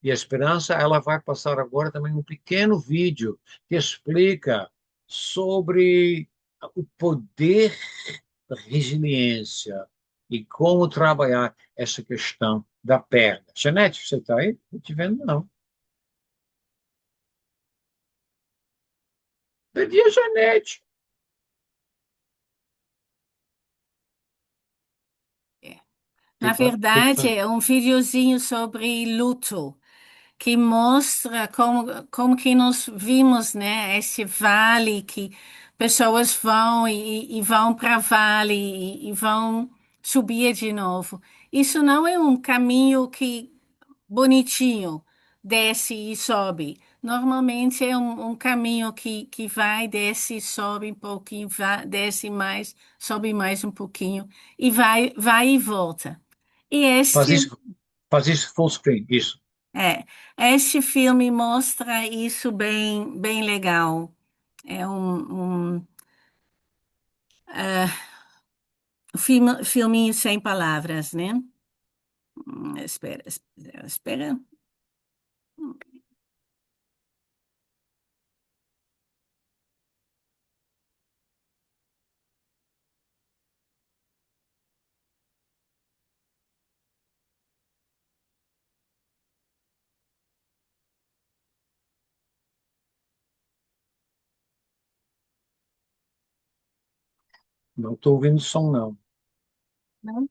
A: E a Esperança, ela vai passar agora também um pequeno vídeo que explica sobre o poder da resiliência e como trabalhar essa questão da perda. Janete, você está aí? Não te vendo, não. Perdi a Janete.
C: Na verdade, é um videozinho sobre luto, que mostra como que nós vimos, né, esse vale que pessoas vão e vão para vale e vão subir de novo. Isso não é um caminho que bonitinho, desce e sobe. Normalmente é um caminho que vai, desce, sobe um pouquinho, vai, desce mais, sobe mais um pouquinho e vai e volta. E
A: Faz isso, faz isso full screen, isso.
C: é, este filme mostra isso bem legal. É filminho sem palavras, né? Espera.
A: Não estou ouvindo som, não.
C: Não?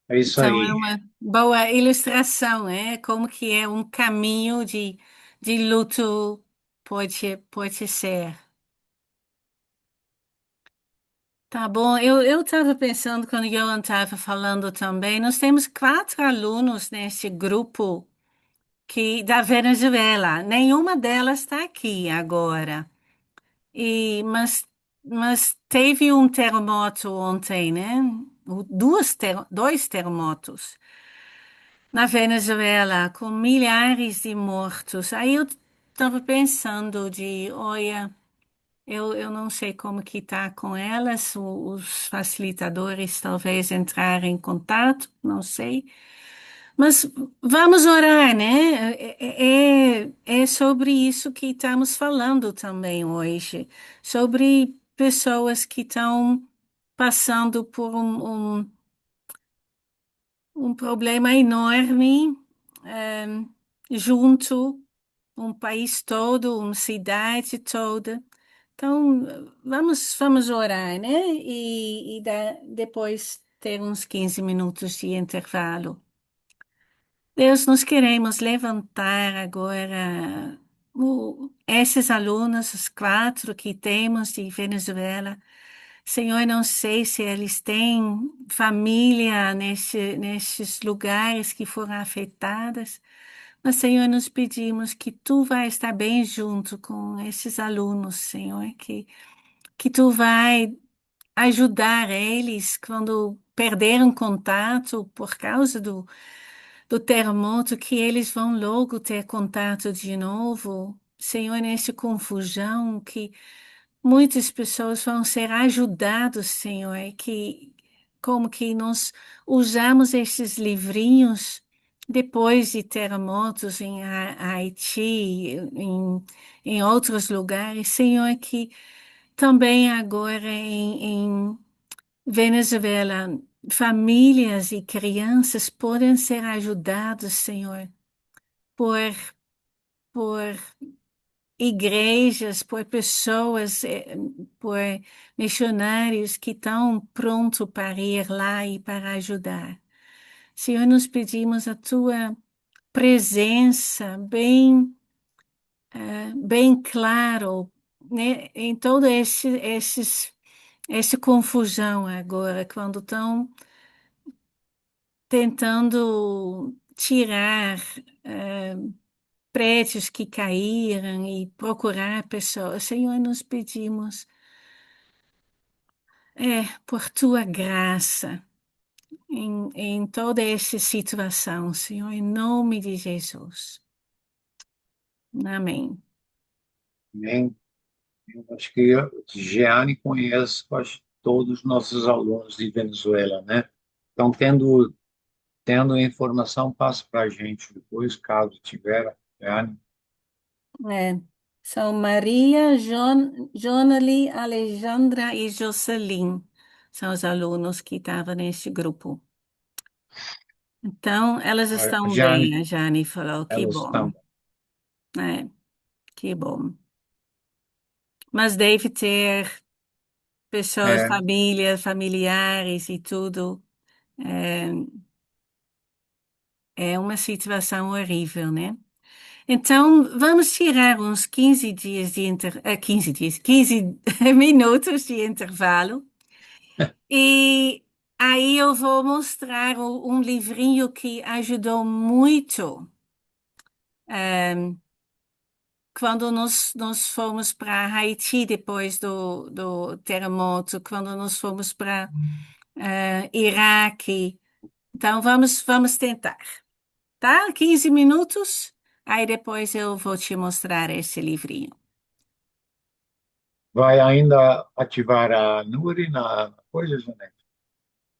A: É isso
C: Então, é
A: aí.
C: uma boa ilustração, é como que é um caminho de luto pode ser. Tá bom, eu estava pensando quando o Johan estava falando também, nós temos 4 alunos nesse grupo da Venezuela. Nenhuma delas está aqui agora. Mas teve um terremoto ontem, né? Dois terremotos na Venezuela, com milhares de mortos. Aí eu estava pensando olha, eu não sei como que está com elas, os facilitadores talvez entrarem em contato, não sei. Mas vamos orar, né? É sobre isso que estamos falando também hoje, sobre pessoas que estão passando por um problema enorme, junto, um país todo, uma cidade toda. Então, vamos orar, né? Depois ter uns 15 minutos de intervalo. Deus, nós queremos levantar agora esses alunos, os 4 que temos de Venezuela. Senhor, não sei se eles têm família nesses lugares que foram afetados, mas, Senhor, nos pedimos que Tu vai estar bem junto com esses alunos, Senhor, que Tu vai ajudar eles quando perderam contato por causa do terremoto, que eles vão logo ter contato de novo. Senhor, nessa confusão, que muitas pessoas vão ser ajudadas, Senhor, como que nós usamos esses livrinhos depois de terremotos em Haiti, em outros lugares, Senhor, que também agora em Venezuela, famílias e crianças podem ser ajudados, Senhor, por, por igrejas, por pessoas, por missionários que estão prontos para ir lá e para ajudar. Senhor, nós pedimos a tua presença bem claro, né, em toda essa confusão agora, quando estão tentando tirar prédios que caíram e procurar pessoas. Senhor, nós pedimos por tua graça em toda essa situação, Senhor, em nome de Jesus. Amém.
A: Amém. Eu acho que Jeane conhece quase todos os nossos alunos de Venezuela, né? Então, tendo informação, passa para a gente depois, caso tiver, Jeane.
C: É, são Maria, Jonali, Alejandra e Jocelyn. São os alunos que estavam neste grupo. Então, elas
A: A
C: estão
A: Jeane,
C: bem, a Jane falou, que
A: elas
C: bom.
A: estão.
C: É, que bom. Mas deve ter pessoas,
A: É,
C: famílias, familiares e tudo. É, é uma situação horrível, né? Então, vamos tirar uns 15 dias 15 dias, 15 minutos de intervalo. E aí eu vou mostrar um livrinho que ajudou muito quando nós fomos para Haiti depois do terremoto, quando nós fomos para Iraque. Então, vamos tentar, tá? 15 minutos, aí depois eu vou te mostrar esse livrinho.
A: vai ainda ativar a Nuri na coisa, Janete?